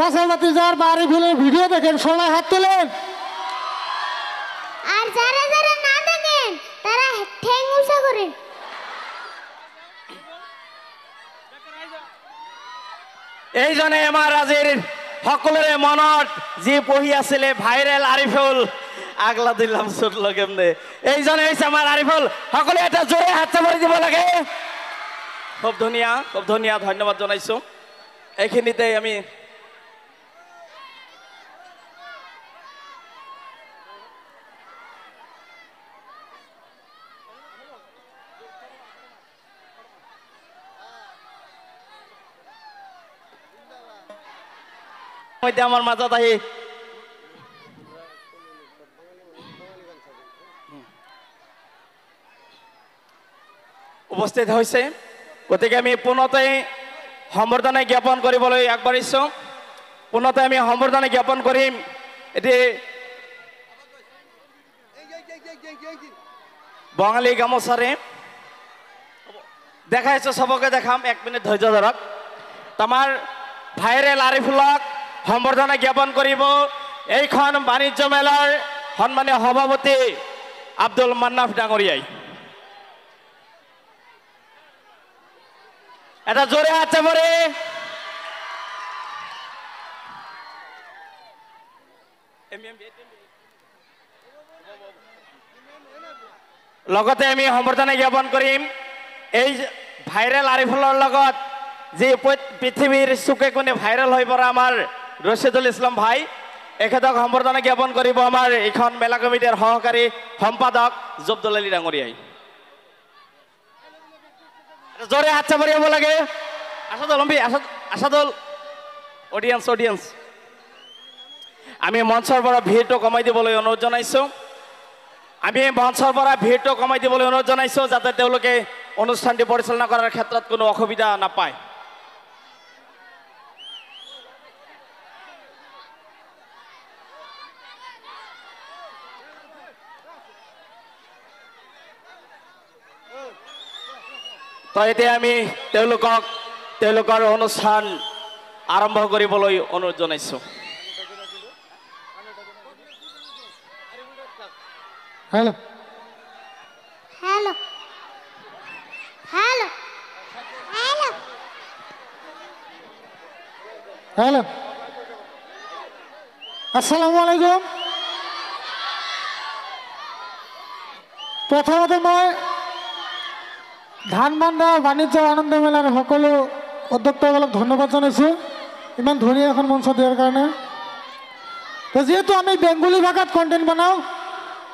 চাষাবাতি যার বাড়ি ফুলের ভিডিও দেখেন সবাই হাত তোলেন। আর যারা যারা না দেখেন তারা ঠ্যাং উঁচা করেন। এই জন্য আমার আজির সকলের মনত যি পঢ়ি আছিলে ভাইৰেল আৰিফুল আগলা দিলাম চুটল কেমনে। এই জন্য হৈছে আমাৰ আৰিফুল, সকলে এটা জোৰে হাত চাপৰি দিব লাগে। খুব ধুনীয়া ধন্যবাদ জনাইছো। এইখিনিতে আমি আমাৰ মাজত আহি উপস্থিত হৈছে, গতিকে আমি পুনতে সম্বৰ্ধনা জ্ঞাপন কৰিবলৈ আগবাঢ়িছো। পুনতে আমি সম্বৰ্ধনা জ্ঞাপন কৰিম। এটি বঙালী গামোচাৰে দেখাইছো, সবকে দেখাম, 1 মিনিট ধৈৰ্য ধৰক। আমাৰ ভাইৰেল আৰিফুলক সম্বৰ্ধনা জ্ঞাপন কৰিব এইখন বাণিজ্য মেলাৰ সন্মানীয় সভাপতি আব্দুল মান্নাফ ডাঙৰীয়াই। এটা জোৰে হাত চাপৰে। লগতে আমি সম্বৰ্ধনা জ্ঞাপন কৰিম এই ভাইৰেল আৰিফুলৰ লগত যে পৃথিৱীৰ চুকে কোণে ভাইৰেল হৈ পৰা আমাৰ ৰছিদুল ইছলাম ভাই, এখেতক সম্বৰ্ধনা জ্ঞাপন কৰিব আমাৰ এইখন মেলা কমিটিৰ সহকাৰী সম্পাদক জব্দুল আলী ডাঙৰীয়াই। জোৰে হাত চাপৰি হ'ব লাগে। আসাদুল অডিয়েন্স আমি মঞ্চৰ পৰা ভিৰটো কমাই দিবলৈ অনুৰোধ জনাইছো। যাতে তেওঁলোকে অনুষ্ঠানটি পৰিচালনা কৰাৰ ক্ষেত্ৰত কোনো অসুবিধা নাপায়। তো এতিয়া আমি তেওঁলোকৰ অনুষ্ঠান আৰম্ভ কৰিবলৈ অনুৰোধ জনাইছো। Hello hello hello hello hello, আসসালামু আলাইকুম। প্ৰথমতে মই ধানবান্ধা বাণিজ্য আনন্দ মেলাৰ সকলো উদ্যোক্তাসকলক ধন্যবাদ জনাইছোঁ ইমান ধুনীয়া এখন মঞ্চ দিয়াৰ কাৰণে। তো যিহেতু আমি বেংগলী ভাষাত কণ্টেণ্ট বনাওঁ,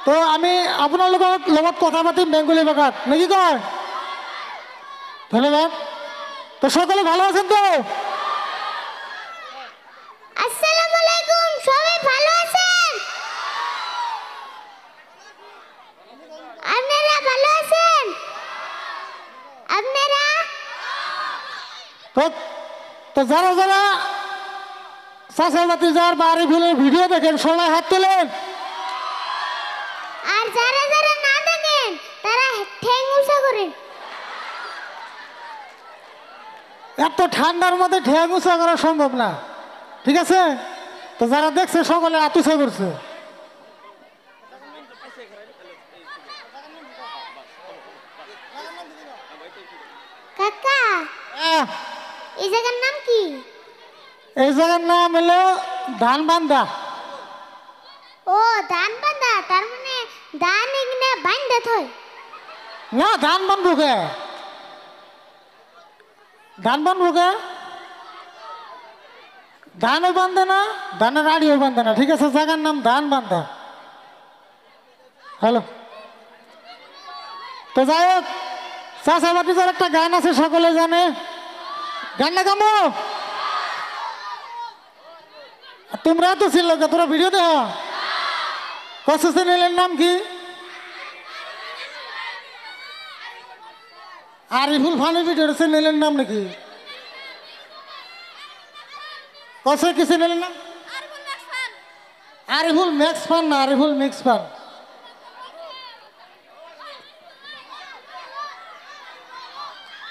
তো আমি আপোনালোকৰ লগত কথা পাতিম বেংগলী ভাষাত, নাকি কয়? ধন্যবাদ। তো সকলে ভালো আছেন তো? আসসালামু আলাইকুম, সবাই ভালো আছেন? আপনারা ভালো আছেন? আপনারা তো যারা যারা চাষাবাতি যার বাড়ি ফুলের ভিডিও দেখেন সবাই হাত তোলেন। আর যারা যারা না দেখেন তারা ঠ্যাং উঁচা করেন। এত ঠান্ডার মধ্যে ঠ্যাং উঁচা করা সম্ভব না, ঠিক আছে? তো যারা দেখছে সকলে হাত উঁচা করছে। কাকা, এই জায়গার নাম কি? এই জায়গার নাম হলো ধানবান্ধা। ও ধানবান্ধা, তার মানে ধান এখানে বান্ধা থয় না, ধান বান্ধবকে ধানও বান্ধে না, ধানের আড়িও বান্ধে না, ঠিক আছে? জায়গার নাম ধানবান্ধা। হ্যালো, তো যাই হোক, চাষাবাতি যার একটা গান আছে সকলে জানে, গান না গামো? তোমরা তো ছিল, তোরা ভিডিও দেখ। কষ্ট চ্যানেলের নাম কি? আরিফুল ফানি ভিডিও চ্যানেলের নাম নাকি? কষ্ট কি চ্যানেলের নাম? আরিফুল ম্যাক্স ফান না, আরিফুল মিক্স ফান।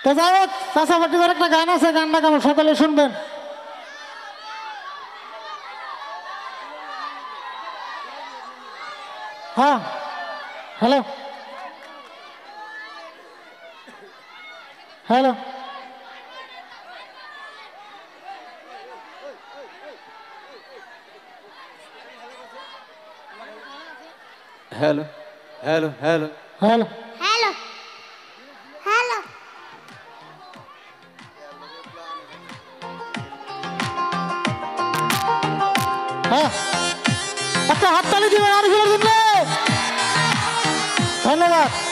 তো যাই হোক, চাষাবাতি যার একটা গান আছে, গানটা কেমন সকলে শুনবেন। হ্যাঁ hello hello hello hello hello hello hello hello হ্যাঁ একটা হাততালি দিবেন আরিফুলের জন্য ধন্যবাদ